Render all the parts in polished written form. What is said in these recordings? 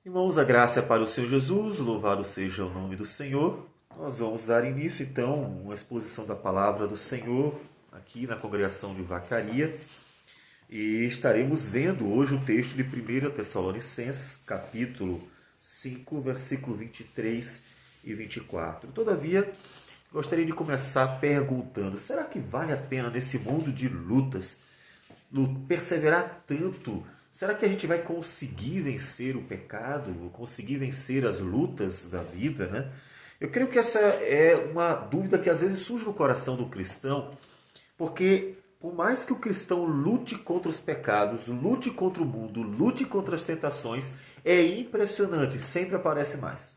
Irmãos, a graça é para o Senhor Jesus, louvado seja o nome do Senhor. Nós vamos dar início, então, a uma exposição da palavra do Senhor aqui na congregação de Vacaria. E estaremos vendo hoje o texto de 1 Tessalonicenses, capítulo 5, versículo 23 e 24. Todavia, gostaria de começar perguntando, será que vale a pena nesse mundo de lutas perseverar tanto? Será que a gente vai conseguir vencer o pecado, conseguir vencer as lutas da vida, né? Eu creio que essa é uma dúvida que às vezes surge no coração do cristão, porque por mais que o cristão lute contra os pecados, lute contra o mundo, lute contra as tentações, é impressionante, sempre aparece mais.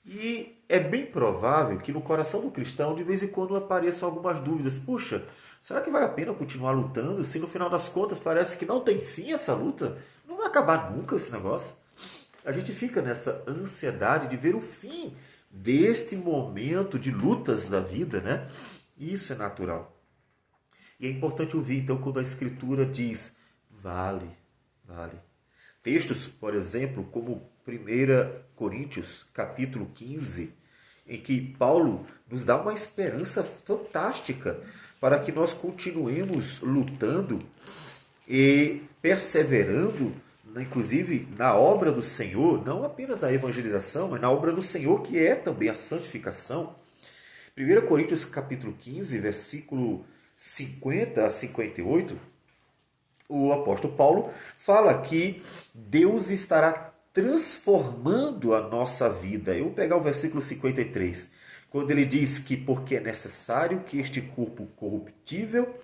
E é bem provável que no coração do cristão de vez em quando apareçam algumas dúvidas. Puxa, será que vale a pena continuar lutando se no final das contas parece que não tem fim essa luta? Não vai acabar nunca esse negócio. A gente fica nessa ansiedade de ver o fim deste momento de lutas da vida, né? E isso é natural. E é importante ouvir, então, quando a Escritura diz, vale. Textos, por exemplo, como 1 Coríntios, capítulo 15, em que Paulo nos dá uma esperança fantástica para que nós continuemos lutando e perseverando, inclusive na obra do Senhor, não apenas na evangelização, mas na obra do Senhor, que é também a santificação. 1 Coríntios capítulo 15, versículo 50 a 58, o apóstolo Paulo fala que Deus estará transformando a nossa vida. Eu vou pegar o versículo 53, quando ele diz que porque é necessário que este corpo corruptível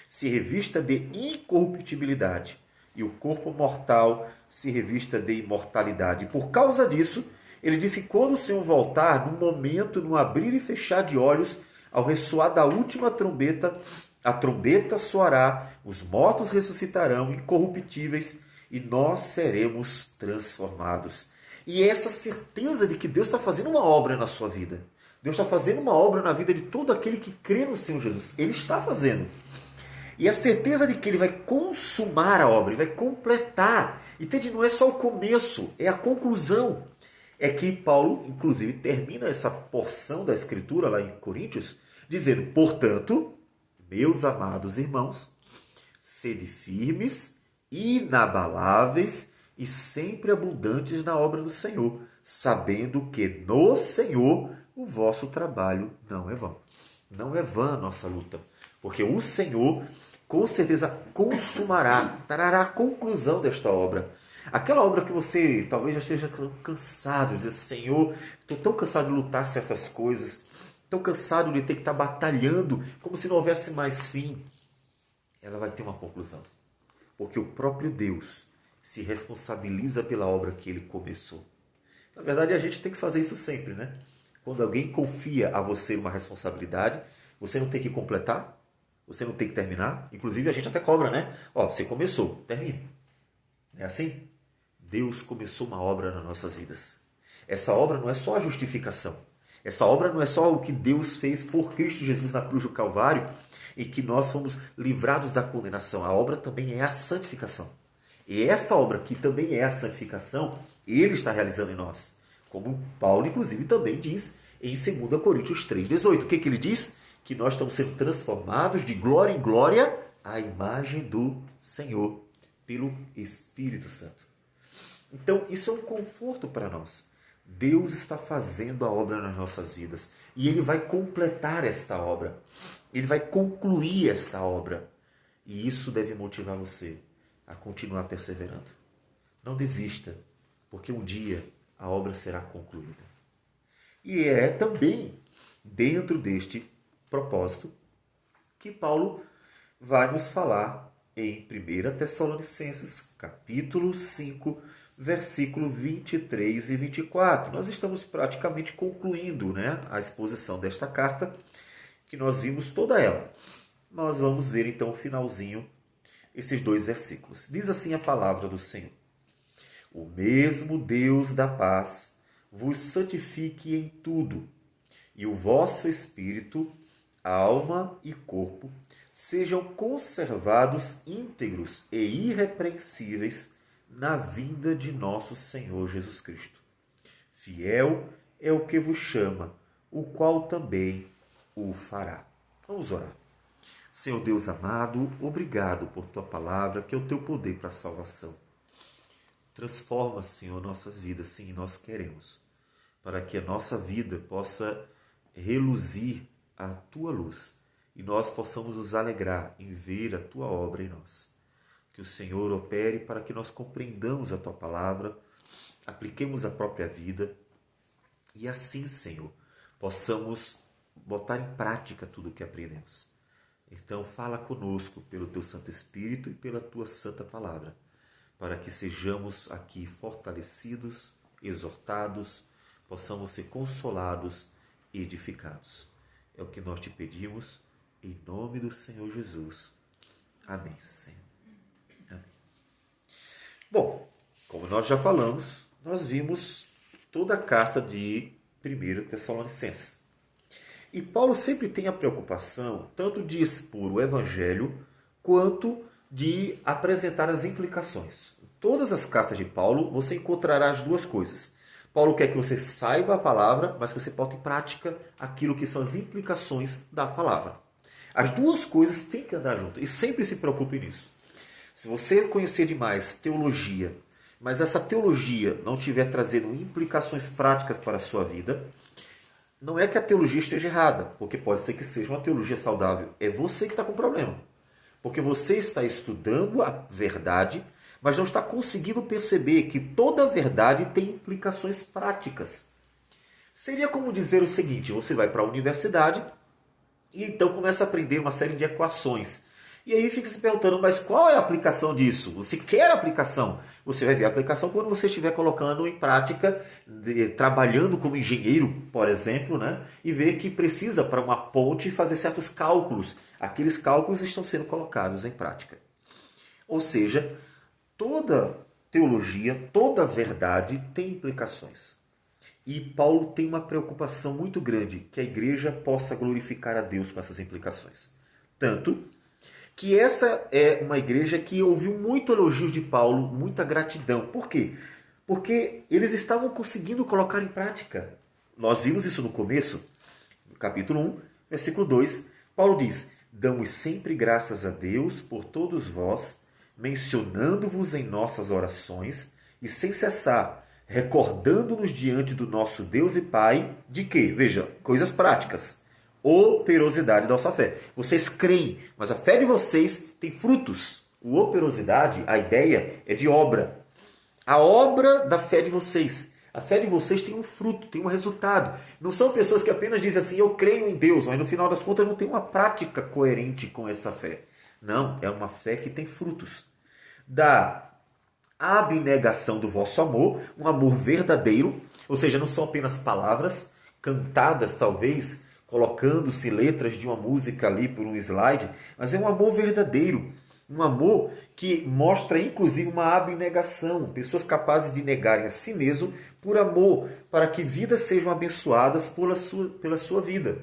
se revista de incorruptibilidade e o corpo mortal se revista de imortalidade. Por causa disso, ele disse que quando o Senhor voltar, no momento, no abrir e fechar de olhos, ao ressoar da última trombeta, a trombeta soará, os mortos ressuscitarão incorruptíveis e nós seremos transformados. E é essa certeza de que Deus está fazendo uma obra na sua vida. Deus está fazendo uma obra na vida de todo aquele que crê no Senhor Jesus. Ele está fazendo. E a certeza de que ele vai consumar a obra, ele vai completar. Entende? Não é só o começo, é a conclusão. É que Paulo, inclusive, termina essa porção da Escritura lá em Coríntios, dizendo, portanto, meus amados irmãos, sede firmes, inabaláveis e sempre abundantes na obra do Senhor, sabendo que no Senhor o vosso trabalho não é vão. Não é vã a nossa luta, porque o Senhor com certeza consumará, trará a conclusão desta obra. Aquela obra que você talvez já esteja cansado, de dizer, Senhor, estou tão cansado de lutar certas coisas, tão cansado de ter que estar batalhando, como se não houvesse mais fim. Ela vai ter uma conclusão. Porque o próprio Deus se responsabiliza pela obra que ele começou. Na verdade, a gente tem que fazer isso sempre, né? Quando alguém confia a você uma responsabilidade, você não tem que completar, você não tem que terminar. Inclusive, a gente até cobra, né? Ó, você começou, termine. Não é assim? Deus começou uma obra nas nossas vidas. Essa obra não é só a justificação. Essa obra não é só o que Deus fez por Cristo Jesus na cruz do Calvário e que nós fomos livrados da condenação. A obra também é a santificação. E esta obra, que também é a santificação, ele está realizando em nós. Como Paulo, inclusive, também diz em 2 Coríntios 3,18. O que ele diz? Que nós estamos sendo transformados de glória em glória à imagem do Senhor, pelo Espírito Santo. Então, isso é um conforto para nós. Deus está fazendo a obra nas nossas vidas. E Ele vai completar esta obra. Ele vai concluir esta obra. E isso deve motivar você a continuar perseverando. Não desista, porque um dia a obra será concluída. E é também dentro deste propósito que Paulo vai nos falar em 1 Tessalonicenses, capítulo 5, versículo 23 e 24. Nós estamos praticamente concluindo, né, a exposição desta carta, que nós vimos toda ela. Nós vamos ver então o finalzinho, esses dois versículos. Diz assim a palavra do Senhor. O mesmo Deus da paz vos santifique em tudo, e o vosso espírito, alma e corpo sejam conservados íntegros e irrepreensíveis na vinda de nosso Senhor Jesus Cristo. Fiel é o que vos chama, o qual também o fará. Vamos orar. Senhor Deus amado, obrigado por tua palavra, que é o teu poder para a salvação. Transforma, Senhor, nossas vidas, sim, nós queremos, para que a nossa vida possa reluzir a tua luz e nós possamos nos alegrar em ver a tua obra em nós. Que o Senhor opere para que nós compreendamos a tua palavra, apliquemos a própria vida e assim, Senhor, possamos botar em prática tudo o que aprendemos. Então, fala conosco pelo teu Santo Espírito e pela tua santa palavra, para que sejamos aqui fortalecidos, exortados, possamos ser consolados e edificados. É o que nós te pedimos, em nome do Senhor Jesus. Amém, Senhor. Amém. Bom, como nós já falamos, nós vimos toda a carta de 1 Tessalonicenses. E Paulo sempre tem a preocupação tanto de expor o Evangelho quanto de apresentar as implicações. Em todas as cartas de Paulo você encontrará as duas coisas. Paulo quer que você saiba a palavra, mas que você bote em prática aquilo que são as implicações da palavra. As duas coisas têm que andar juntas e sempre se preocupe nisso. Se você conhecer demais teologia, mas essa teologia não estiver trazendo implicações práticas para a sua vida, não é que a teologia esteja errada, porque pode ser que seja uma teologia saudável. É você que está com problema. Porque você está estudando a verdade, mas não está conseguindo perceber que toda verdade tem implicações práticas. Seria como dizer o seguinte: você vai para a universidade e então começa a aprender uma série de equações. E aí fica se perguntando, mas qual é a aplicação disso? Você quer a aplicação? Você vai ver a aplicação quando você estiver colocando em prática, trabalhando como engenheiro, por exemplo, né? E ver que precisa para uma ponte fazer certos cálculos. Aqueles cálculos estão sendo colocados em prática. Ou seja, toda teologia, toda verdade tem implicações. E Paulo tem uma preocupação muito grande, que a igreja possa glorificar a Deus com essas implicações. Tanto que essa é uma igreja que ouviu muito elogios de Paulo, muita gratidão. Por quê? Porque eles estavam conseguindo colocar em prática. Nós vimos isso no começo, no capítulo 1, versículo 2. Paulo diz: damos sempre graças a Deus por todos vós, mencionando-vos em nossas orações e sem cessar, recordando-nos diante do nosso Deus e Pai de quê? Veja, coisas práticas. Operosidade da nossa fé. Vocês creem, mas a fé de vocês tem frutos. O operosidade, a ideia é de obra. A obra da fé de vocês. A fé de vocês tem um fruto, tem um resultado. Não são pessoas que apenas dizem assim, eu creio em Deus, mas no final das contas não tem uma prática coerente com essa fé. Não, é uma fé que tem frutos. Da abnegação do vosso amor, um amor verdadeiro, ou seja, não são apenas palavras cantadas talvez, colocando-se letras de uma música ali por um slide, mas é um amor verdadeiro, um amor que mostra inclusive uma abnegação, pessoas capazes de negarem a si mesmo por amor, para que vidas sejam abençoadas pela sua vida.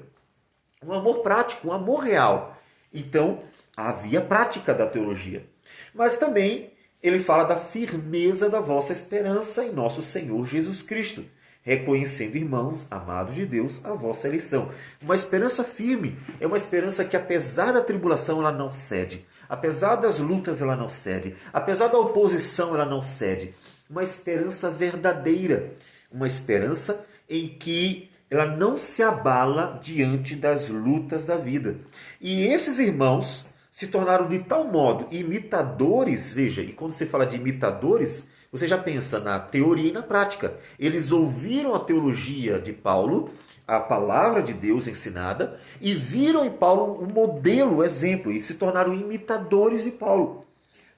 Um amor prático, um amor real. Então, havia prática da teologia. Mas também ele fala da firmeza da vossa esperança em nosso Senhor Jesus Cristo, reconhecendo, irmãos, amados de Deus, a vossa eleição. Uma esperança firme é uma esperança que, apesar da tribulação, ela não cede. Apesar das lutas, ela não cede. Apesar da oposição, ela não cede. Uma esperança verdadeira. Uma esperança em que ela não se abala diante das lutas da vida. E esses irmãos se tornaram de tal modo imitadores, veja, e quando você fala de imitadores, você já pensa na teoria e na prática. Eles ouviram a teologia de Paulo, a palavra de Deus ensinada, e viram em Paulo um modelo, um exemplo, e se tornaram imitadores de Paulo.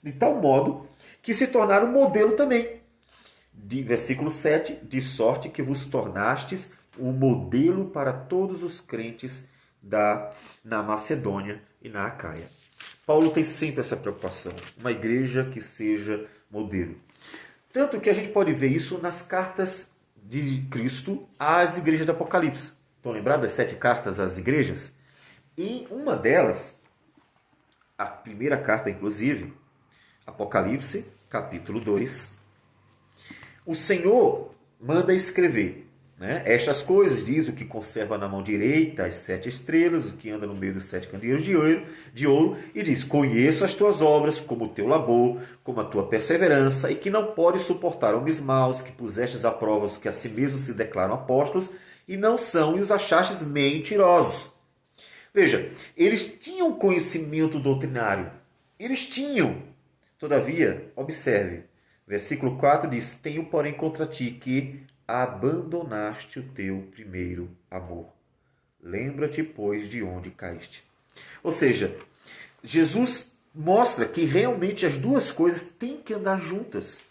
De tal modo que se tornaram modelo também. De versículo 7, de sorte que vos tornastes um modelo para todos os crentes na Macedônia e na Acaia. Paulo tem sempre essa preocupação, uma igreja que seja modelo. Tanto que a gente pode ver isso nas cartas de Cristo às igrejas do Apocalipse. Estão lembrados das 7 cartas às igrejas? Em uma delas, a primeira carta inclusive, Apocalipse, capítulo 2, o Senhor manda escrever, né? Estas coisas, diz o que conserva na mão direita as 7 estrelas, o que anda no meio dos 7 candeeiros de ouro, e diz: conheço as tuas obras, como o teu labor, como a tua perseverança, e que não podes suportar homens maus, que pusestes à prova os que a si mesmos se declaram apóstolos, e não são, e os achastes mentirosos. Veja, eles tinham conhecimento doutrinário. Eles tinham. Todavia, observe, versículo 4 diz: tenho, porém, contra ti que abandonaste o teu primeiro amor. Lembra-te, pois, de onde caíste. Ou seja, Jesus mostra que realmente as duas coisas têm que andar juntas.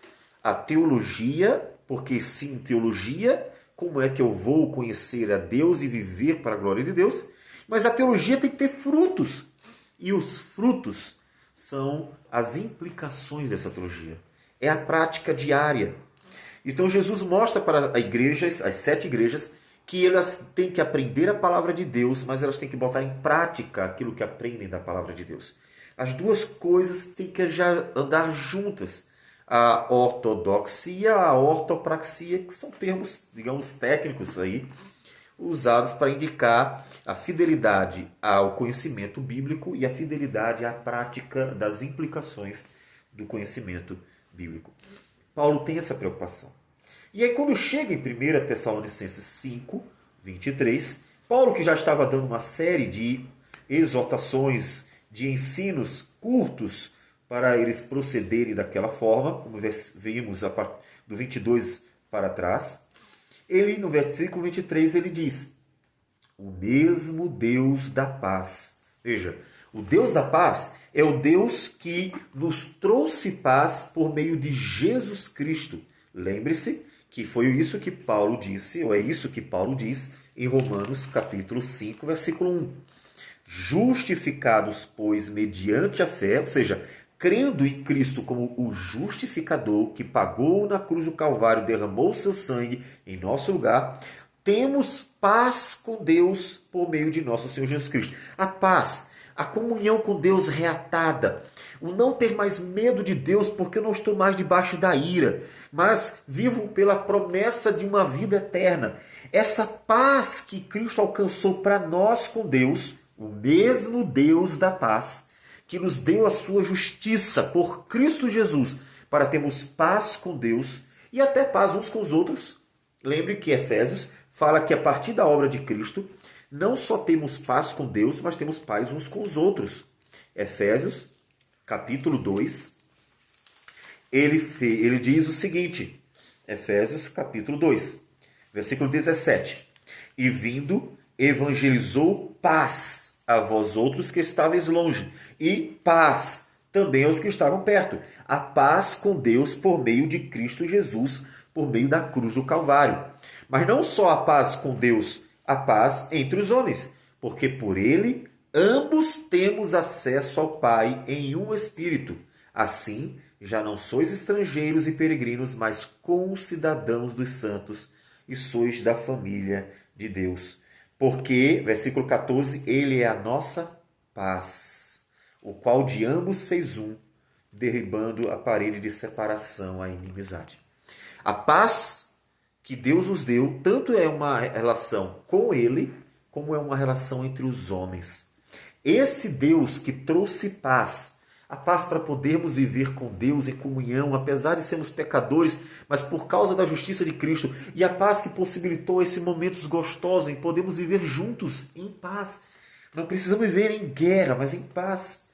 A teologia, porque sim, teologia, como é que eu vou conhecer a Deus e viver para a glória de Deus? Mas a teologia tem que ter frutos. E os frutos são as implicações dessa teologia. É a prática diária. Então Jesus mostra para as 7 igrejas, que elas têm que aprender a palavra de Deus, mas elas têm que botar em prática aquilo que aprendem da palavra de Deus. As duas coisas têm que já andar juntas. A ortodoxia, a ortopraxia, que são termos, digamos, técnicos aí, usados para indicar a fidelidade ao conhecimento bíblico e a fidelidade à prática das implicações do conhecimento bíblico. Paulo tem essa preocupação. E aí, quando chega em 1 Tessalonicenses 5, 23, Paulo, que já estava dando uma série de exortações, de ensinos curtos para eles procederem daquela forma, como vimos do 22 para trás, ele, no versículo 23, ele diz: o mesmo Deus da paz. Veja, o Deus da paz é o Deus que nos trouxe paz por meio de Jesus Cristo. Lembre-se que foi isso que Paulo disse, ou é isso que Paulo diz em Romanos capítulo 5, versículo 1. Justificados, pois, mediante a fé, ou seja, crendo em Cristo como o justificador que pagou na cruz do Calvário, derramou seu sangue em nosso lugar, temos paz com Deus por meio de nosso Senhor Jesus Cristo. A paz, a comunhão com Deus reatada, o não ter mais medo de Deus porque eu não estou mais debaixo da ira, mas vivo pela promessa de uma vida eterna. Essa paz que Cristo alcançou para nós com Deus, o mesmo Deus da paz, que nos deu a sua justiça por Cristo Jesus, para termos paz com Deus e até paz uns com os outros. Lembre que Efésios fala que a partir da obra de Cristo, não só temos paz com Deus, mas temos paz uns com os outros. Efésios, capítulo 2, ele diz o seguinte, Efésios, capítulo 2, versículo 17. E vindo, evangelizou paz a vós outros que estáveis longe, e paz também aos que estavam perto. A paz com Deus por meio de Cristo Jesus, por meio da cruz do Calvário. Mas não só a paz com Deus, a paz entre os homens, porque por ele ambos temos acesso ao Pai em um Espírito. Assim, já não sois estrangeiros e peregrinos, mas concidadãos dos santos, e sois da família de Deus. Porque, versículo 14, ele é a nossa paz, o qual de ambos fez um, derribando a parede de separação, a inimizade. A paz que Deus nos deu, tanto é uma relação com ele, como é uma relação entre os homens. Esse Deus que trouxe paz, a paz para podermos viver com Deus em comunhão, apesar de sermos pecadores, mas por causa da justiça de Cristo, e a paz que possibilitou esses momentos gostosos em podermos viver juntos em paz. Não precisamos viver em guerra, mas em paz.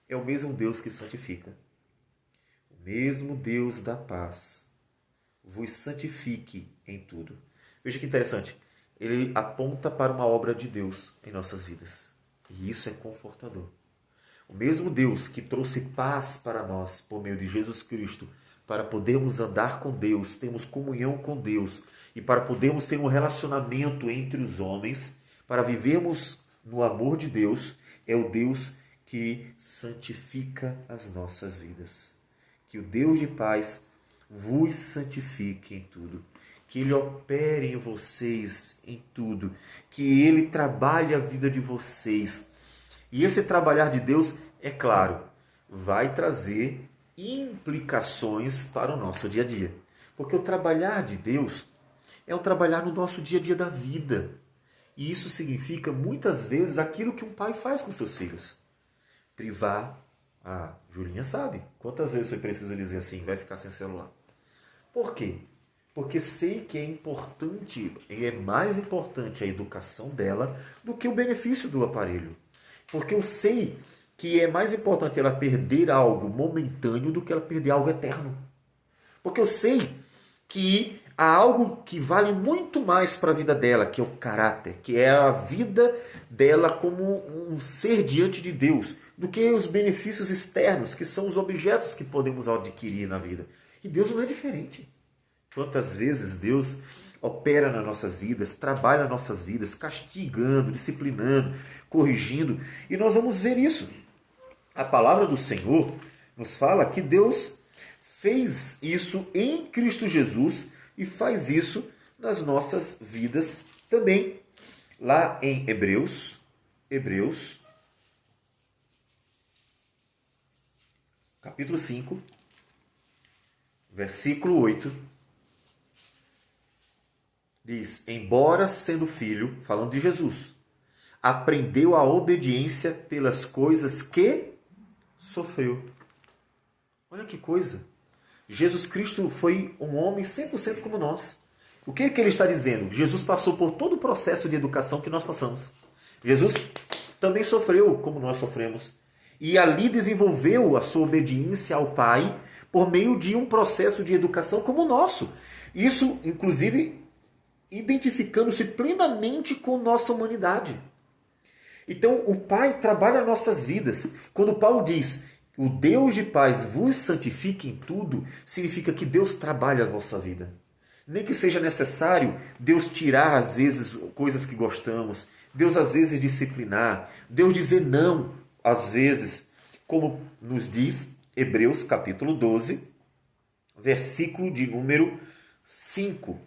É o mesmo Deus que santifica. O mesmo Deus da paz vos santifique em tudo. Veja que interessante. Ele aponta para uma obra de Deus em nossas vidas. E isso é confortador. O mesmo Deus que trouxe paz para nós por meio de Jesus Cristo, para podermos andar com Deus, termos comunhão com Deus e para podermos ter um relacionamento entre os homens, para vivermos no amor de Deus, é o Deus que santifica as nossas vidas. Que o Deus de paz vos santifique em tudo. Que Ele opere em vocês em tudo. Que Ele trabalhe a vida de vocês. E esse trabalhar de Deus, é claro, vai trazer implicações para o nosso dia a dia. Porque o trabalhar de Deus é o trabalhar no nosso dia a dia da vida. E isso significa, muitas vezes, aquilo que um pai faz com seus filhos. Privar. Ah, Julinha sabe. Quantas vezes foi preciso dizer assim, vai ficar sem celular? Por quê? Porque sei que é importante, e é mais importante a educação dela do que o benefício do aparelho. Porque eu sei que é mais importante ela perder algo momentâneo do que ela perder algo eterno. Porque eu sei que há algo que vale muito mais para a vida dela, que é o caráter, que é a vida dela como um ser diante de Deus, do que os benefícios externos, que são os objetos que podemos adquirir na vida. E Deus não é diferente. Quantas vezes Deus opera nas nossas vidas, trabalha nas nossas vidas, castigando, disciplinando, corrigindo, e nós vamos ver isso. A palavra do Senhor nos fala que Deus fez isso em Cristo Jesus e faz isso nas nossas vidas também. Lá em Hebreus, capítulo 5, versículo 8, diz: embora sendo filho, falando de Jesus, aprendeu a obediência pelas coisas que sofreu. Olha que coisa! Jesus Cristo foi um homem 100% como nós. O que ele está dizendo? Jesus passou por todo o processo de educação que nós passamos. Jesus também sofreu como nós sofremos. E ali desenvolveu a sua obediência ao Pai por meio de um processo de educação como o nosso. Isso, inclusive, identificando-se plenamente com nossa humanidade. Então, o Pai trabalha nossas vidas. Quando Paulo diz: o Deus de paz vos santifique em tudo, significa que Deus trabalha a vossa vida. Nem que seja necessário Deus tirar, às vezes, coisas que gostamos, Deus, às vezes, disciplinar, Deus dizer não, às vezes, como nos diz Hebreus capítulo 12, versículo de número 5.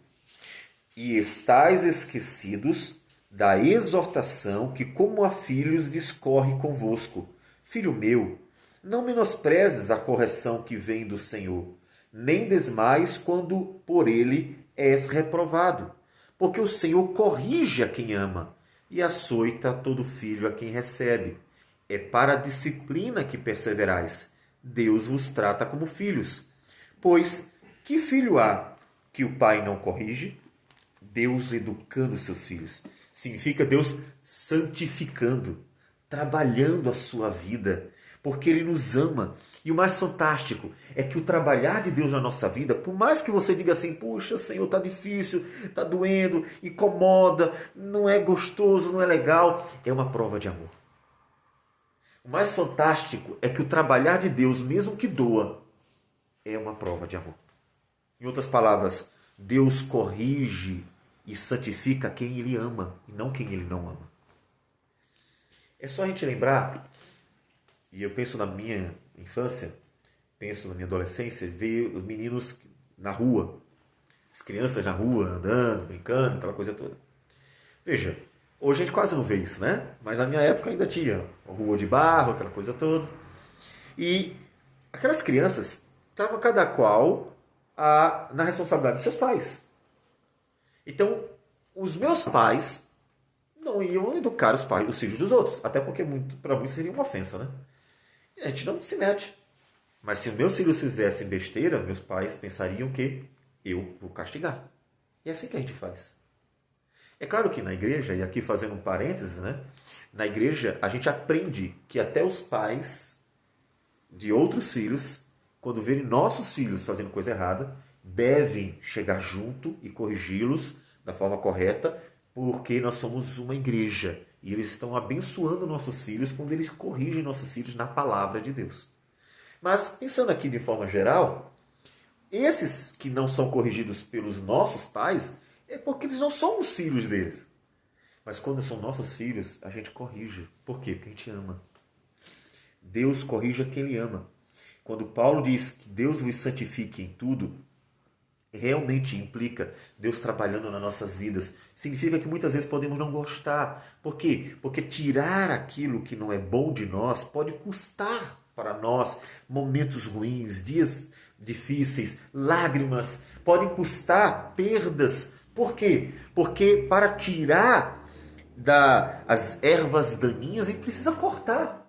E estáis esquecidos da exortação que, como a filhos, discorre convosco. Filho meu, não menosprezes a correção que vem do Senhor, nem desmais quando por ele és reprovado. Porque o Senhor corrige a quem ama e açoita todo filho a quem recebe. É para a disciplina que perseverais. Deus vos trata como filhos. Pois que filho há que o pai não corrige? Deus educando seus filhos. Significa Deus santificando, trabalhando a sua vida, porque Ele nos ama. E o mais fantástico é que o trabalhar de Deus na nossa vida, por mais que você diga assim, puxa, Senhor, está difícil, está doendo, incomoda, não é gostoso, não é legal, é uma prova de amor. O mais fantástico é que o trabalhar de Deus, mesmo que doa, é uma prova de amor. Em outras palavras, Deus corrige e santifica quem Ele ama e não quem Ele não ama. É só a gente lembrar, e eu penso na minha infância, penso na minha adolescência, ver os meninos na rua, as crianças na rua, andando, brincando, aquela coisa toda. Veja, hoje a gente quase não vê isso, né? Mas na minha época ainda tinha rua de barro, aquela coisa toda. E aquelas crianças estavam cada qual na responsabilidade dos seus pais. Então, os meus pais não iam educar os filhos dos outros, até porque para muitos seria uma ofensa, né? E a gente não se mete. Mas se os meus filhos fizessem besteira, meus pais pensariam que eu vou castigar. E é assim que a gente faz. É claro que na igreja, e aqui fazendo um parênteses, né? Na igreja a gente aprende que até os pais de outros filhos, quando verem nossos filhos fazendo coisa errada, devem chegar junto e corrigi-los da forma correta, porque nós somos uma igreja e eles estão abençoando nossos filhos quando eles corrigem nossos filhos na palavra de Deus. Mas, pensando aqui de forma geral, esses que não são corrigidos pelos nossos pais é porque eles não são os filhos deles. Mas quando são nossos filhos, a gente corrige. Por quê? Porque a gente ama. Deus corrige a quem Ele ama. Quando Paulo diz que Deus vos santifique em tudo, realmente implica Deus trabalhando nas nossas vidas. Significa que muitas vezes podemos não gostar. Por quê? Porque tirar aquilo que não é bom de nós pode custar para nós, momentos ruins, dias difíceis, lágrimas, podem custar perdas. Por quê? Porque para tirar as ervas daninhas, ele precisa cortar.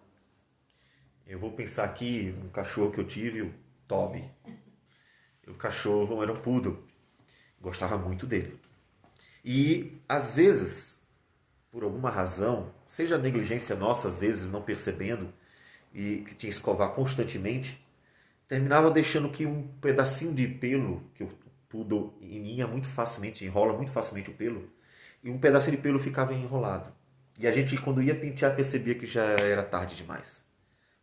Eu vou pensar aqui no cachorro que eu tive, o Toby. O cachorro era um poodle. Gostava muito dele. E, às vezes, por alguma razão, seja negligência nossa, às vezes, não percebendo, e que tinha que escovar constantemente, terminava deixando que um pedacinho de pelo, que o poodle enrola muito facilmente o pelo, e um pedacinho de pelo ficava enrolado. E a gente, quando ia pentear, percebia que já era tarde demais.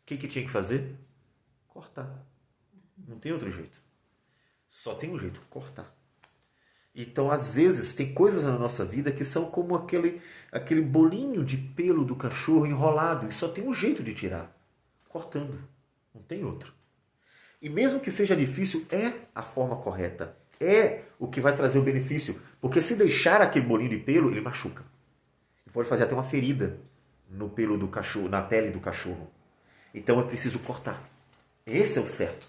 O que tinha que fazer? Cortar. Não tem outro jeito. Só tem um jeito, cortar. Então, às vezes, tem coisas na nossa vida que são como aquele bolinho de pelo do cachorro enrolado, e só tem um jeito de tirar. Cortando. Não tem outro. E mesmo que seja difícil, é a forma correta. É o que vai trazer o benefício. Porque se deixar aquele bolinho de pelo, ele machuca. Ele pode fazer até uma ferida no pelo do cachorro, na pele do cachorro. Então é preciso cortar. Esse é o certo.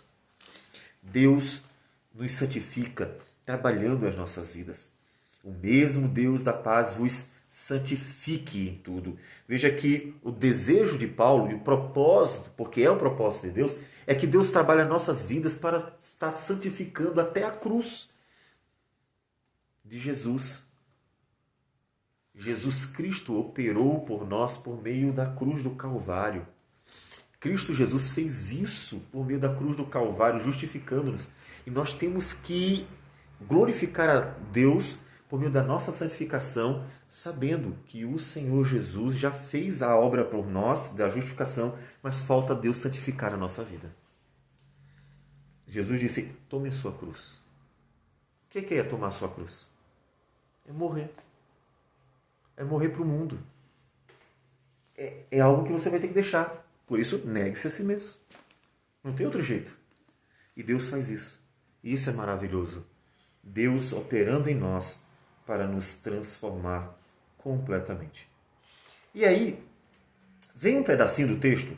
Deus nos santifica trabalhando as nossas vidas. O mesmo Deus da paz vos santifique em tudo. Veja que o desejo de Paulo e o propósito, porque é o propósito de Deus, é que Deus trabalha nossas vidas para estar santificando até a cruz de Jesus. Jesus Cristo operou por nós por meio da cruz do Calvário. Cristo Jesus fez isso por meio da cruz do Calvário, justificando-nos. E nós temos que glorificar a Deus por meio da nossa santificação, sabendo que o Senhor Jesus já fez a obra por nós, da justificação, mas falta Deus santificar a nossa vida. Jesus disse, tome a sua cruz. O que é tomar a sua cruz? É morrer. É morrer para o mundo. É algo que você vai ter que deixar. Por isso, negue-se a si mesmo. Não tem outro jeito. E Deus faz isso. E isso é maravilhoso. Deus operando em nós para nos transformar completamente. E aí, vem um pedacinho do texto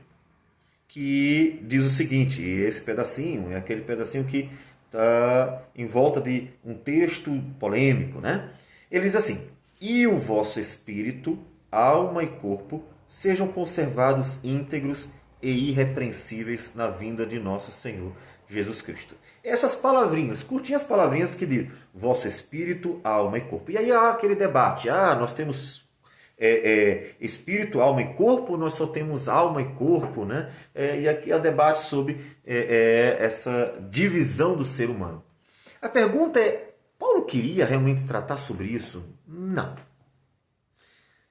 que diz o seguinte, e esse pedacinho é aquele pedacinho que está em volta de um texto polêmico, né? Ele diz assim, e o vosso espírito, alma e corpo sejam conservados íntegros e irrepreensíveis na vinda de nosso Senhor Jesus Cristo. Essas palavrinhas, curtinhas palavrinhas que dizem vosso espírito, alma e corpo. E aí há aquele debate, nós temos espírito, alma e corpo, nós só temos alma e corpo, né? E aqui há debate sobre essa divisão do ser humano. A pergunta é, Paulo queria realmente tratar sobre isso? Não.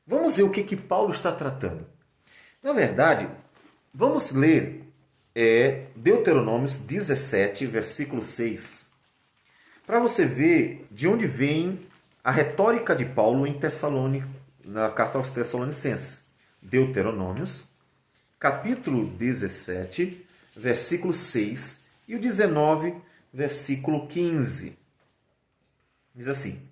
Vamos ver o que Paulo está tratando. Na verdade, vamos ler Deuteronômios 17, versículo 6, para você ver de onde vem a retórica de Paulo em Tessalônica, na carta aos Tessalonicenses. Deuteronômios, capítulo 17, versículo 6, e o 19, versículo 15. Diz assim,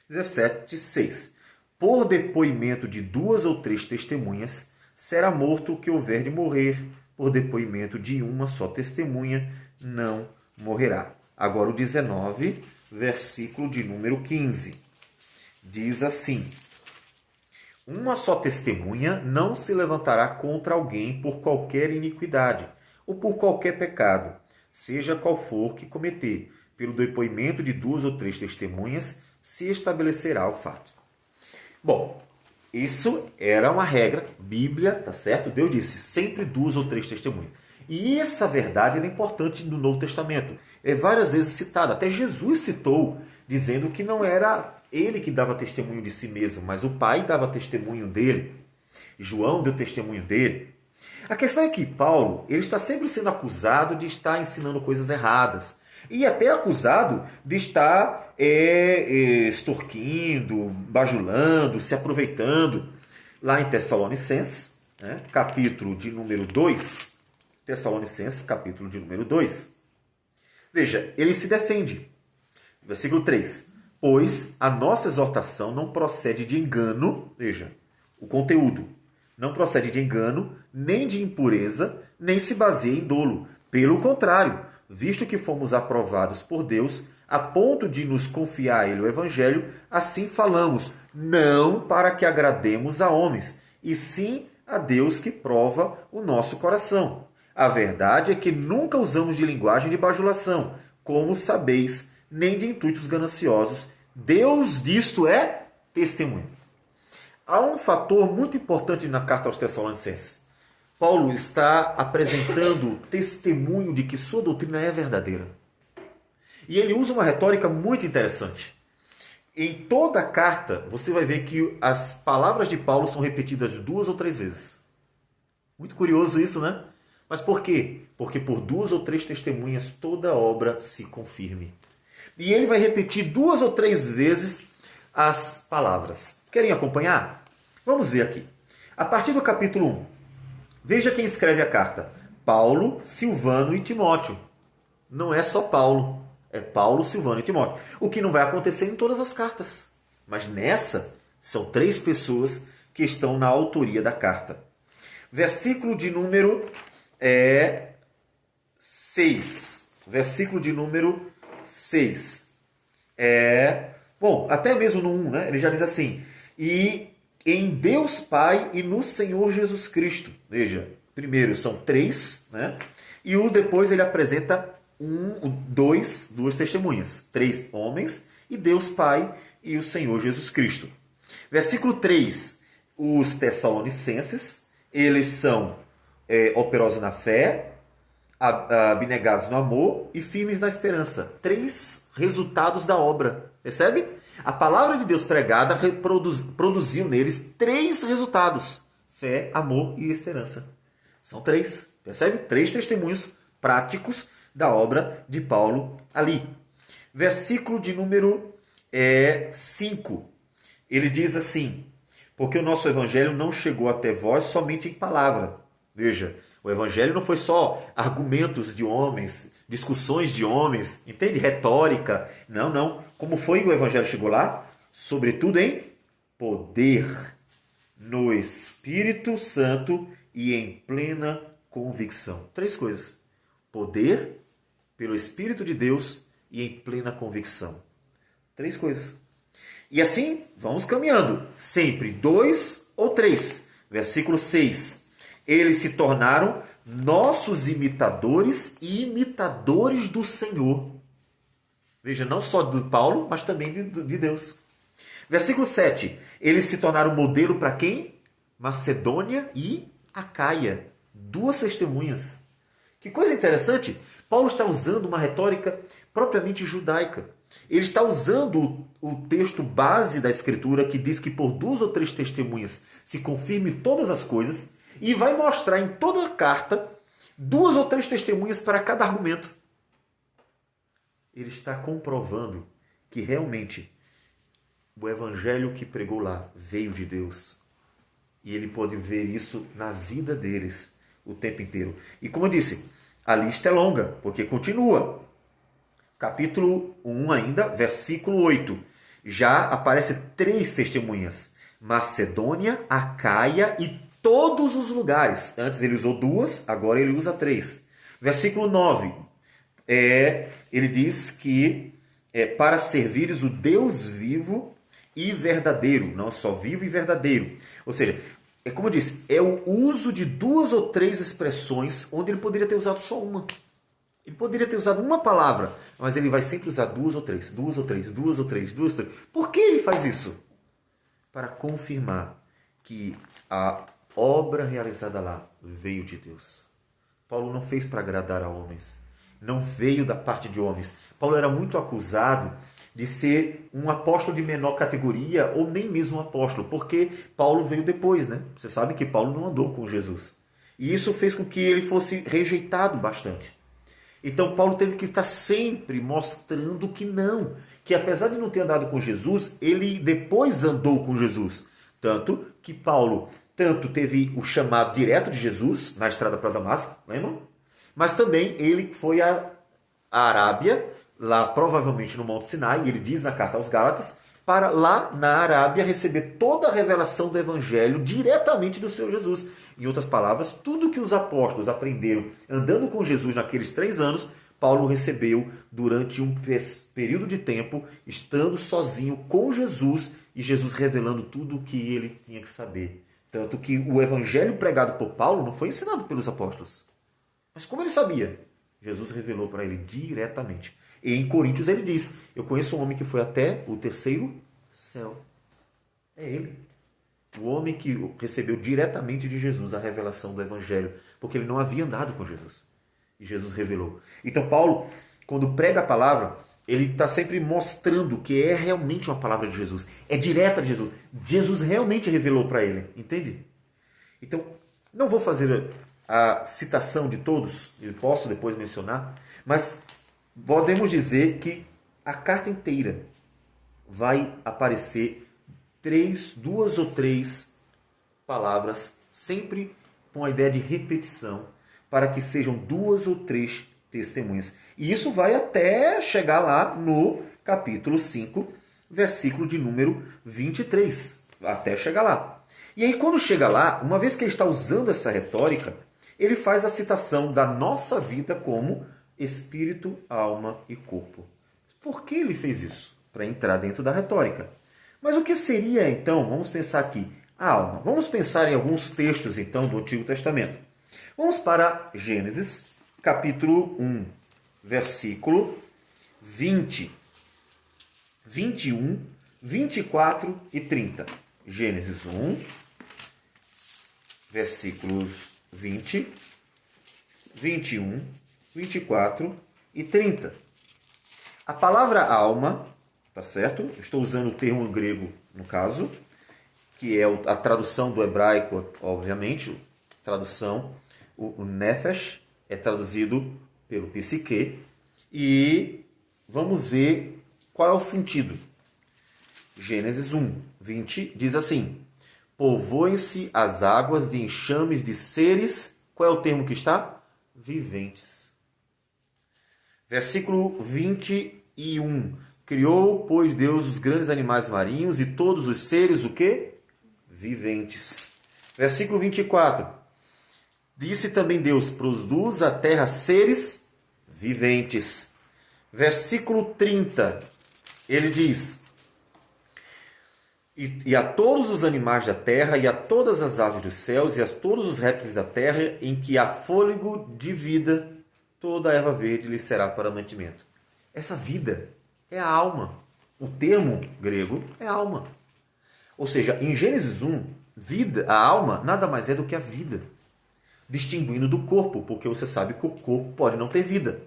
17, 6. Por depoimento de 2 ou 3 testemunhas, será morto o que houver de morrer. Por depoimento de uma só testemunha, não morrerá. Agora o 19, versículo de número 15. Diz assim, uma só testemunha não se levantará contra alguém por qualquer iniquidade ou por qualquer pecado, seja qual for que cometer. Pelo depoimento de 2 ou 3 testemunhas, se estabelecerá o fato. Bom, isso era uma regra, Bíblia, tá certo? Deus disse sempre 2 ou 3 testemunhas. E essa verdade é importante no Novo Testamento. É várias vezes citada, até Jesus citou, dizendo que não era ele que dava testemunho de si mesmo, mas o Pai dava testemunho dele. João deu testemunho dele. A questão é que Paulo, ele está sempre sendo acusado de estar ensinando coisas erradas. E até acusado de estar extorquindo, bajulando, se aproveitando. Lá em Tessalonicenses, né, capítulo de número 2, Tessalonicenses, capítulo de número 2. Veja, ele se defende. Versículo 3. Pois a nossa exortação não procede de engano, veja, o conteúdo, não procede de engano, nem de impureza, nem se baseia em dolo. Pelo contrário, visto que fomos aprovados por Deus, a ponto de nos confiar a Ele o Evangelho, assim falamos, não para que agrademos a homens, e sim a Deus que prova o nosso coração. A verdade é que nunca usamos de linguagem de bajulação, como sabeis, nem de intuitos gananciosos. Deus disto é testemunho. Há um fator muito importante na carta aos Tessalonicenses. Paulo está apresentando testemunho de que sua doutrina é verdadeira. E ele usa uma retórica muito interessante. Em toda a carta, você vai ver que as palavras de Paulo são repetidas 2 ou 3 vezes. Muito curioso isso, né? Mas por quê? Porque por 2 ou 3 testemunhas toda obra se confirme. E ele vai repetir 2 ou 3 vezes as palavras. Querem acompanhar? Vamos ver aqui. A partir do capítulo 1. Veja quem escreve a carta. Paulo, Silvano e Timóteo. Não é só Paulo. É Paulo, Silvano e Timóteo. O que não vai acontecer em todas as cartas. Mas nessa, são 3 pessoas que estão na autoria da carta. Versículo de número 6. Versículo de número 6. Bom, até mesmo no 1, né? Ele já diz assim: e em Deus Pai e no Senhor Jesus Cristo. Veja, primeiro são 3, né? E depois ele apresenta duas testemunhas. 3 homens e Deus Pai e o Senhor Jesus Cristo. Versículo 3. Os Tessalonicenses, eles são operosos na fé, abnegados no amor e firmes na esperança. 3 resultados da obra. Percebe? A palavra de Deus pregada produziu neles 3 resultados: fé, amor e esperança. São 3. Percebe? 3 testemunhos práticos da obra de Paulo ali. Versículo de número 5. Ele diz assim: porque o nosso evangelho não chegou até vós somente em palavra. Veja, o evangelho não foi só argumentos de homens, discussões de homens, entende? Retórica. Não, não. Como foi que o evangelho chegou lá? Sobretudo em poder, no Espírito Santo e em plena convicção. 3 coisas. Poder, pelo Espírito de Deus e em plena convicção. 3 coisas. E assim, vamos caminhando. Sempre 2 ou 3. Versículo 6. Eles se tornaram nossos imitadores e imitadores do Senhor. Veja, não só de Paulo, mas também de Deus. Versículo 7. Eles se tornaram modelo para quem? Macedônia e Acaia. 2 testemunhas. Que coisa interessante. Paulo está usando uma retórica propriamente judaica. Ele está usando o texto base da Escritura, que diz que por 2 ou 3 testemunhas se confirme todas as coisas, e vai mostrar em toda a carta 2 ou 3 testemunhas para cada argumento. Ele está comprovando que realmente o evangelho que pregou lá veio de Deus. E ele pode ver isso na vida deles o tempo inteiro. E como eu disse, a lista é longa, porque continua. Capítulo 1 ainda, versículo 8. Já aparecem 3 testemunhas. Macedônia, Acaia e todos os lugares. Antes ele usou 2, agora ele usa 3. Versículo 9. Ele diz que para servires o Deus vivo e verdadeiro. Não só vivo e verdadeiro. Ou seja, como eu disse, é o uso de 2 ou 3 expressões onde ele poderia ter usado só uma. Ele poderia ter usado uma palavra, mas ele vai sempre usar 2 ou 3, 2 ou 3, 2 ou 3, 2 ou 3. Por que ele faz isso? Para confirmar que a obra realizada lá veio de Deus. Paulo não fez para agradar a homens. Não veio da parte de homens. Paulo era muito acusado de ser um apóstolo de menor categoria ou nem mesmo um apóstolo, porque Paulo veio depois, né? Você sabe que Paulo não andou com Jesus. E isso fez com que ele fosse rejeitado bastante. Então Paulo teve que estar sempre mostrando que não, que apesar de não ter andado com Jesus, ele depois andou com Jesus. Tanto que Paulo teve o chamado direto de Jesus na estrada para Damasco, lembram? Mas também ele foi à Arábia, lá provavelmente no Monte Sinai, e ele diz na carta aos Gálatas para lá na Arábia receber toda a revelação do Evangelho diretamente do Senhor Jesus. Em outras palavras, tudo que os apóstolos aprenderam andando com Jesus naqueles 3 anos, Paulo recebeu durante um período de tempo, estando sozinho com Jesus e Jesus revelando tudo o que ele tinha que saber. Tanto que o evangelho pregado por Paulo não foi ensinado pelos apóstolos. Mas como ele sabia? Jesus revelou para ele diretamente. E em Coríntios ele diz, eu conheço um homem que foi até o 3º céu. É ele. O homem que recebeu diretamente de Jesus a revelação do evangelho. Porque ele não havia andado com Jesus. E Jesus revelou. Então Paulo, quando prega a palavra, ele está sempre mostrando que é realmente uma palavra de Jesus. É direta de Jesus. Jesus realmente revelou para ele. Entende? Então, não vou fazer a citação de todos, eu posso depois mencionar, mas podemos dizer que a carta inteira vai aparecer 2 ou 3 palavras, sempre com a ideia de repetição, para que sejam 2 ou 3 testemunhas. E isso vai até chegar lá no capítulo 5, versículo de número 23. Até chegar lá. E aí quando chega lá, uma vez que ele está usando essa retórica, ele faz a citação da nossa vida como espírito, alma e corpo. Por que ele fez isso? Para entrar dentro da retórica. Mas o que seria então, vamos pensar aqui, a alma? Vamos pensar em alguns textos então do Antigo Testamento. Vamos para Gênesis, capítulo 1, versículo 20, 21, 24 e 30. Gênesis 1, versículos 20, 21, 24 e 30. A palavra alma, tá certo? Estou usando o termo grego no caso, que é a tradução do hebraico, obviamente, tradução, o nefesh é traduzido pelo psique, e vamos ver qual é o sentido. Gênesis 1, 20 diz assim: povoem-se as águas de enxames de seres, qual é o termo que está? Viventes. Versículo 21. Criou, pois, Deus os grandes animais marinhos e todos os seres, o quê? Viventes. Versículo 24. Disse também Deus, produz a terra seres viventes. Versículo 30. Ele diz: e a todos os animais da terra, e a todas as aves dos céus, e a todos os répteis da terra, em que há fôlego de vida, toda a erva verde lhe será para mantimento. Essa vida é a alma. O termo grego é alma. Ou seja, em Gênesis 1, vida, a alma nada mais é do que a vida. Distinguindo do corpo, porque você sabe que o corpo pode não ter vida.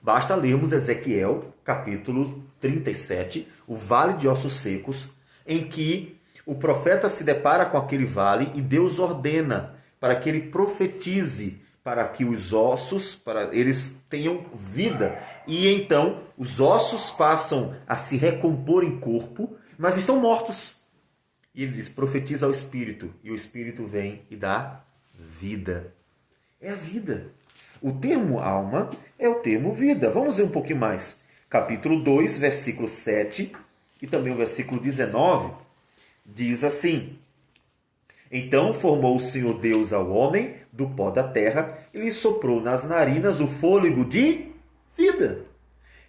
Basta lermos Ezequiel, capítulo 37, o vale de ossos secos, em que o profeta se depara com aquele vale e Deus ordena para que ele profetize para que os ossos, para eles tenham vida. E então os ossos passam a se recompor em corpo, mas estão mortos. E ele diz, profetiza ao Espírito, e o Espírito vem e dá vida. É a vida. O termo alma é o termo vida. Vamos ver um pouquinho mais. Capítulo 2, versículo 7 e também o versículo 19, diz assim: então formou o Senhor Deus ao homem do pó da terra e lhe soprou nas narinas o fôlego de vida.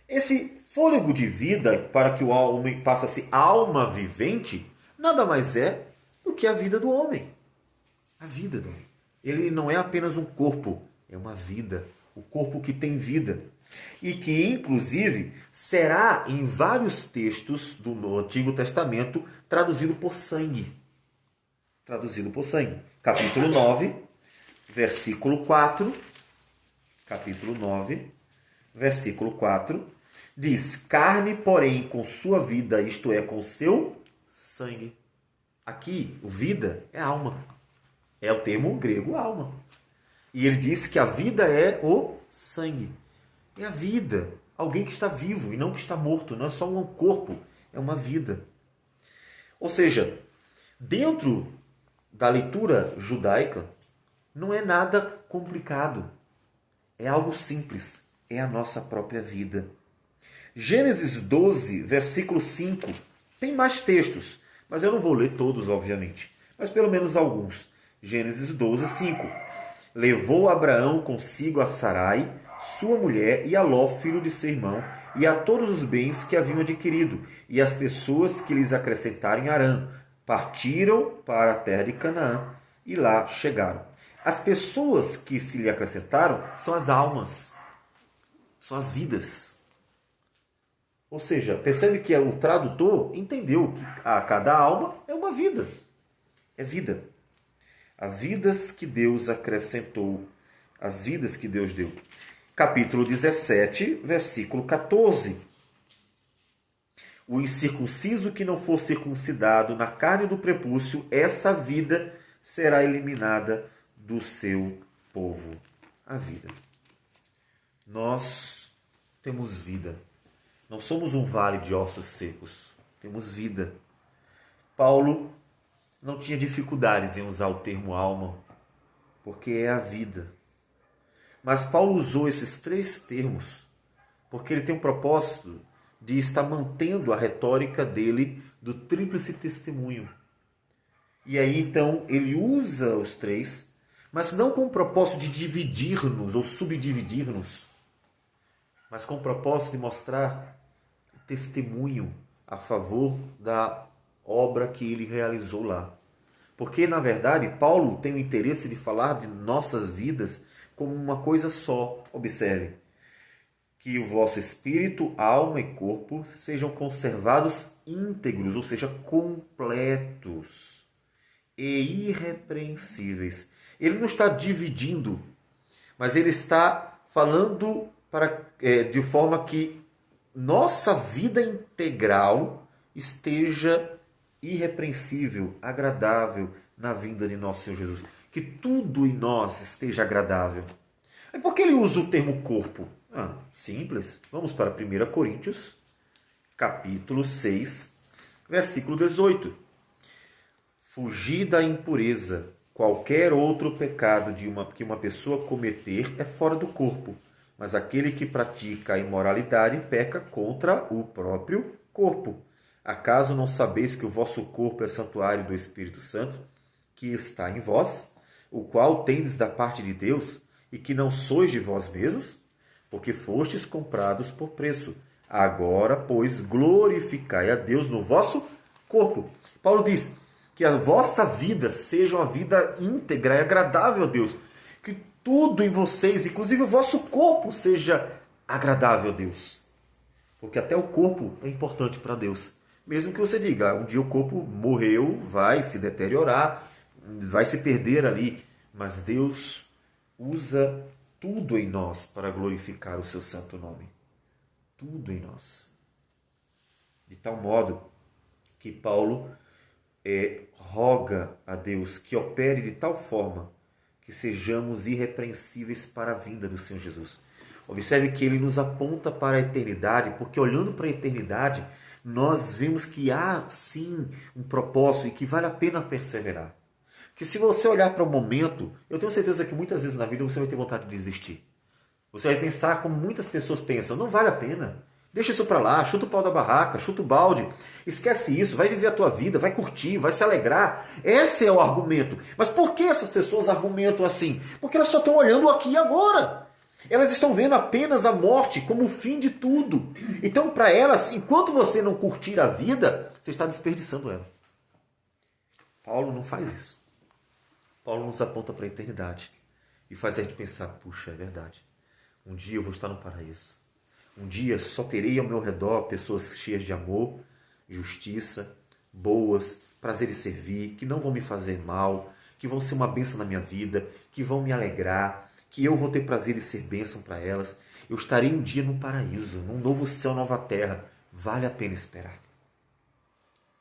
Esse fôlego de vida, para que o homem passe alma vivente, nada mais é do que a vida do homem. A vida do homem. Ele não é apenas um corpo, é uma vida. O corpo que tem vida. E que, inclusive, será em vários textos do Antigo Testamento traduzido por sangue. Traduzido por sangue. Capítulo 9, versículo 4. Capítulo 9, versículo 4. Diz, carne, porém, com sua vida, isto é, com seu sangue. Aqui, o vida é alma. É o termo grego alma. E ele diz que a vida é o sangue. É a vida. Alguém que está vivo e não que está morto. Não é só um corpo, é uma vida. Ou seja, dentro da leitura judaica, não é nada complicado. É algo simples. É a nossa própria vida. Gênesis 12, versículo 5, Tem mais textos, mas eu não vou ler todos, obviamente, mas pelo menos alguns. Gênesis 12, 5. Levou Abraão consigo a Sarai, sua mulher, e a Ló, filho de seu irmão, e a todos os bens que haviam adquirido, e as pessoas que lhes acrescentaram em Harã. Partiram para a terra de Canaã, e lá chegaram. As pessoas que se lhe acrescentaram são as almas, são as vidas. Ou seja, percebe que o tradutor entendeu que a cada alma é uma vida. É vida. As vidas que Deus acrescentou, as vidas que Deus deu. Capítulo 17, versículo 14. O incircunciso que não for circuncidado na carne do prepúcio, essa vida será eliminada do seu povo. A vida. Nós temos vida. Não somos um vale de ossos secos. Temos vida. Paulo não tinha dificuldades em usar o termo alma, porque é a vida. Mas Paulo usou esses 3 termos porque ele tem um propósito de estar mantendo a retórica dele do tríplice testemunho. E aí então ele usa os 3, mas não com o propósito de dividir-nos ou subdividir-nos, mas com o propósito de mostrar testemunho a favor da obra que ele realizou lá. Porque, na verdade, Paulo tem o interesse de falar de nossas vidas como uma coisa só. Observe. Que o vosso espírito, alma e corpo sejam conservados íntegros, ou seja, completos e irrepreensíveis. Ele não está dividindo, mas ele está falando de forma que nossa vida integral esteja irrepreensível, agradável na vinda de nosso Senhor Jesus. Que tudo em nós esteja agradável. E por que ele usa o termo corpo? Simples. Vamos para 1 Coríntios, capítulo 6, versículo 18. Fugir da impureza. Qualquer outro pecado que uma pessoa cometer é fora do corpo, mas aquele que pratica a imoralidade peca contra o próprio corpo. Acaso não sabeis que o vosso corpo é santuário do Espírito Santo, que está em vós, o qual tendes da parte de Deus, e que não sois de vós mesmos? Porque fostes comprados por preço. Agora, pois, glorificai a Deus no vosso corpo. Paulo diz que a vossa vida seja uma vida íntegra e agradável a Deus. Que tudo em vocês, inclusive o vosso corpo, seja agradável a Deus. Porque até o corpo é importante para Deus. Mesmo que você diga, um dia o corpo morreu, vai se deteriorar, vai se perder ali. Mas Deus usa tudo em nós para glorificar o seu santo nome. Tudo em nós. De tal modo que Paulo roga a Deus que opere de tal forma que sejamos irrepreensíveis para a vinda do Senhor Jesus. Observe que ele nos aponta para a eternidade, porque olhando para a eternidade, nós vemos que há sim um propósito e que vale a pena perseverar. Que se você olhar para o momento, eu tenho certeza que muitas vezes na vida você vai ter vontade de desistir. Você vai pensar como muitas pessoas pensam, não vale a pena. Deixa isso para lá, chuta o pau da barraca, chuta o balde. Esquece isso, vai viver a tua vida, vai curtir, vai se alegrar. Esse é o argumento. Mas por que essas pessoas argumentam assim? Porque elas só estão olhando aqui e agora. Elas estão vendo apenas a morte como o fim de tudo. Então, para elas, enquanto você não curtir a vida, você está desperdiçando ela. Paulo não faz isso. Paulo nos aponta para a eternidade e faz a gente pensar, puxa, é verdade. Um dia eu vou estar no paraíso. Um dia só terei ao meu redor pessoas cheias de amor, justiça, boas, prazer em servir, que não vão me fazer mal, que vão ser uma bênção na minha vida, que vão me alegrar, que eu vou ter prazer em ser bênção para elas. Eu estarei um dia no paraíso, num novo céu, nova terra. Vale a pena esperar.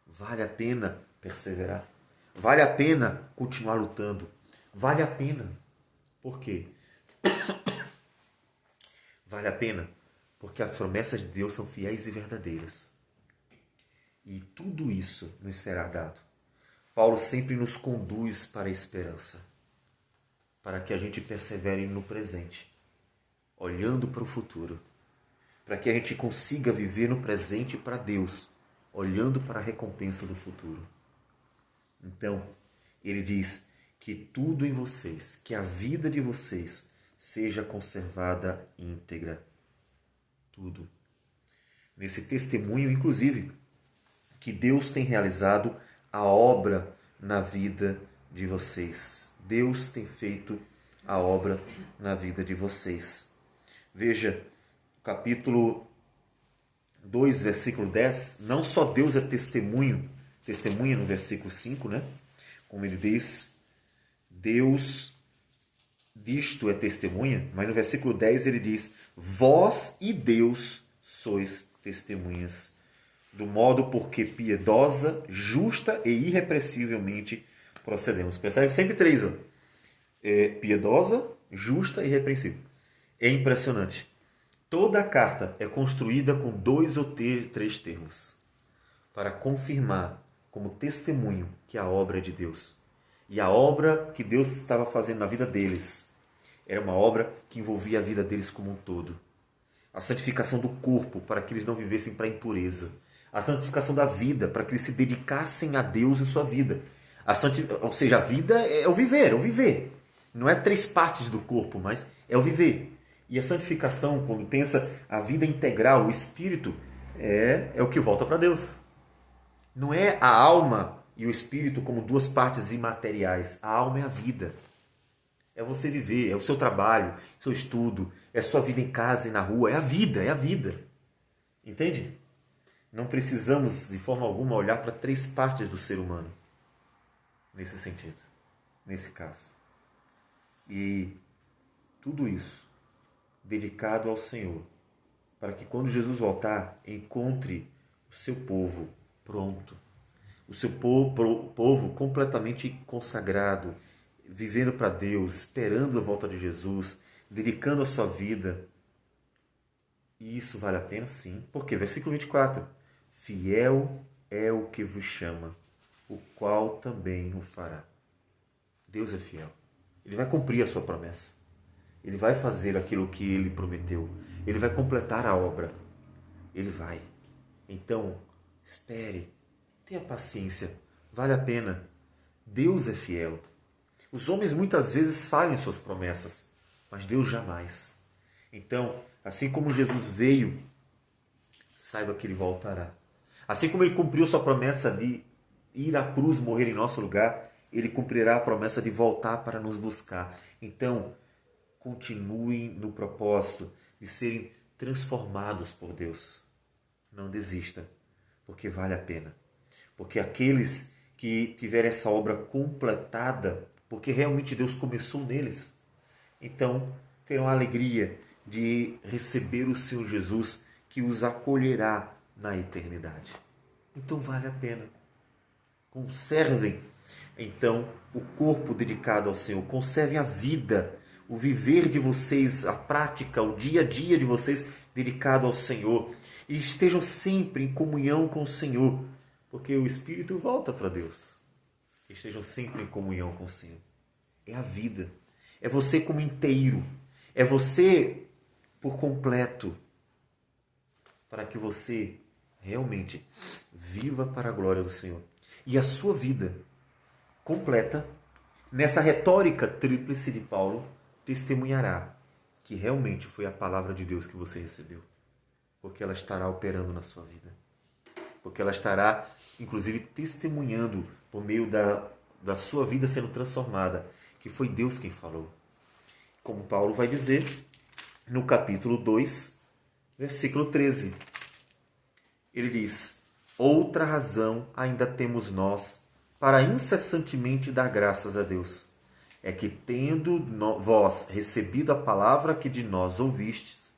Vale a pena perseverar. Vale a pena continuar lutando. Vale a pena. Por quê? Vale a pena porque as promessas de Deus são fiéis e verdadeiras. E tudo isso nos será dado. Paulo sempre nos conduz para a esperança, para que a gente persevere no presente, olhando para o futuro, para que a gente consiga viver no presente para Deus, olhando para a recompensa do futuro. Então, ele diz que tudo em vocês, que a vida de vocês seja conservada íntegra. Tudo. Nesse testemunho, inclusive, que Deus tem realizado a obra na vida de vocês. Deus tem feito a obra na vida de vocês. Veja, capítulo 2, versículo 10, não só Deus é testemunha no versículo 5, né? Como ele diz, Deus disto é testemunha, mas no versículo 10 ele diz, vós e Deus sois testemunhas, do modo porque piedosa, justa e irrepreensivelmente procedemos. Percebe? Sempre três. Piedosa, justa e irrepreensível. É impressionante. Toda a carta é construída com 2 ou 3 termos para confirmar como testemunho que a obra é de Deus. E a obra que Deus estava fazendo na vida deles era uma obra que envolvia a vida deles como um todo. A santificação do corpo para que eles não vivessem para a impureza. A santificação da vida para que eles se dedicassem a Deus em sua vida. Ou seja, a vida é o viver. Não é 3 partes do corpo, mas é o viver. E a santificação, quando pensa a vida integral, o espírito, é o que volta para Deus. Não é a alma e o espírito como 2 partes imateriais. A alma é a vida. É você viver, é o seu trabalho, seu estudo, é a sua vida em casa e na rua. É a vida. Entende? Não precisamos, de forma alguma, olhar para 3 partes do ser humano. Nesse sentido, nesse caso. E tudo isso dedicado ao Senhor, para que quando Jesus voltar, encontre o seu povo pronto, o seu povo completamente consagrado, vivendo para Deus, esperando a volta de Jesus, dedicando a sua vida. E isso vale a pena sim, porque versículo 24, fiel é o que vos chama, o qual também o fará. Deus é fiel. Ele vai cumprir a sua promessa. Ele vai fazer aquilo que ele prometeu. Ele vai completar a obra. Ele vai. Então, espere. Tenha paciência. Vale a pena. Deus é fiel. Os homens muitas vezes falham em suas promessas, mas Deus jamais. Então, assim como Jesus veio, saiba que ele voltará. Assim como ele cumpriu sua promessa de ir à cruz morrer em nosso lugar, ele cumprirá a promessa de voltar para nos buscar. Então, continuem no propósito de serem transformados por Deus. Não desista, porque vale a pena. Porque aqueles que tiverem essa obra completada, porque realmente Deus começou neles, então terão a alegria de receber o Senhor Jesus, que os acolherá na eternidade. Então vale a pena. Conservem, então, o corpo dedicado ao Senhor. Conservem a vida, o viver de vocês, a prática, o dia a dia de vocês dedicado ao Senhor. E estejam sempre em comunhão com o Senhor, porque o Espírito volta para Deus. Estejam sempre em comunhão com o Senhor. É a vida. É você como inteiro. É você por completo. Para que você realmente viva para a glória do Senhor. E a sua vida completa, nessa retórica tríplice de Paulo, testemunhará que realmente foi a palavra de Deus que você recebeu. Porque ela estará operando na sua vida. Porque ela estará, inclusive, testemunhando por meio da sua vida sendo transformada, que foi Deus quem falou. Como Paulo vai dizer no capítulo 2, versículo 13. Ele diz, outra razão ainda temos nós para incessantemente dar graças a Deus. É que tendo vós recebido a palavra que de nós ouvistes,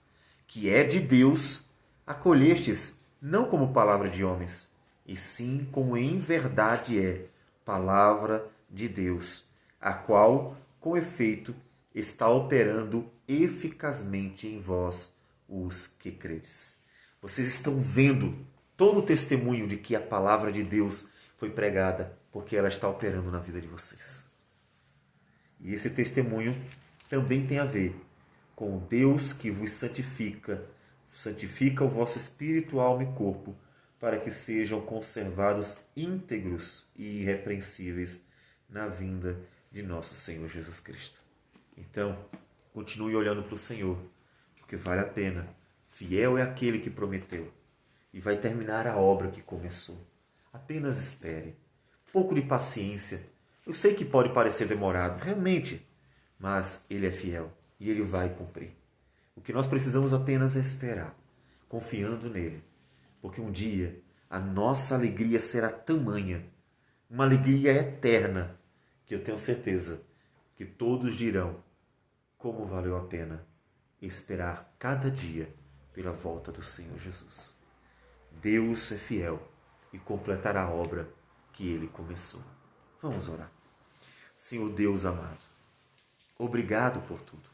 que é de Deus, acolhestes não como palavra de homens, e sim como em verdade é palavra de Deus, a qual, com efeito, está operando eficazmente em vós os que credes. Vocês estão vendo todo o testemunho de que a palavra de Deus foi pregada, porque ela está operando na vida de vocês. E esse testemunho também tem a ver com o Deus que vos santifica o vosso espírito, alma e corpo, para que sejam conservados íntegros e irrepreensíveis na vinda de nosso Senhor Jesus Cristo. Então, continue olhando para o Senhor, porque vale a pena. Fiel é aquele que prometeu e vai terminar a obra que começou. Apenas espere. Um pouco de paciência. Eu sei que pode parecer demorado, realmente, mas Ele é fiel e Ele vai cumprir. O que nós precisamos apenas é esperar, confiando nele, porque um dia a nossa alegria será tamanha, uma alegria eterna, que eu tenho certeza que todos dirão como valeu a pena esperar cada dia pela volta do Senhor Jesus. Deus é fiel e completará a obra que Ele começou. Vamos orar. Senhor Deus amado, obrigado por tudo.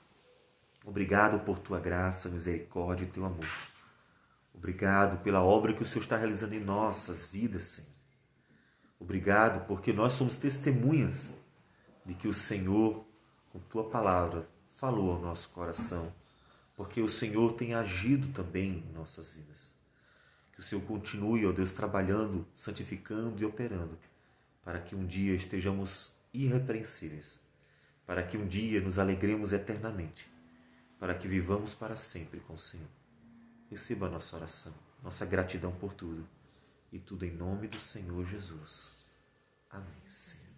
Obrigado por Tua graça, misericórdia e Teu amor. Obrigado pela obra que o Senhor está realizando em nossas vidas, Senhor. Obrigado porque nós somos testemunhas de que o Senhor, com Tua palavra, falou ao nosso coração, porque o Senhor tem agido também em nossas vidas. Que o Senhor continue, ó Deus, trabalhando, santificando e operando, para que um dia estejamos irrepreensíveis, para que um dia nos alegremos eternamente, para que vivamos para sempre com o Senhor. Receba a nossa oração, nossa gratidão por tudo, e tudo em nome do Senhor Jesus. Amém, Senhor.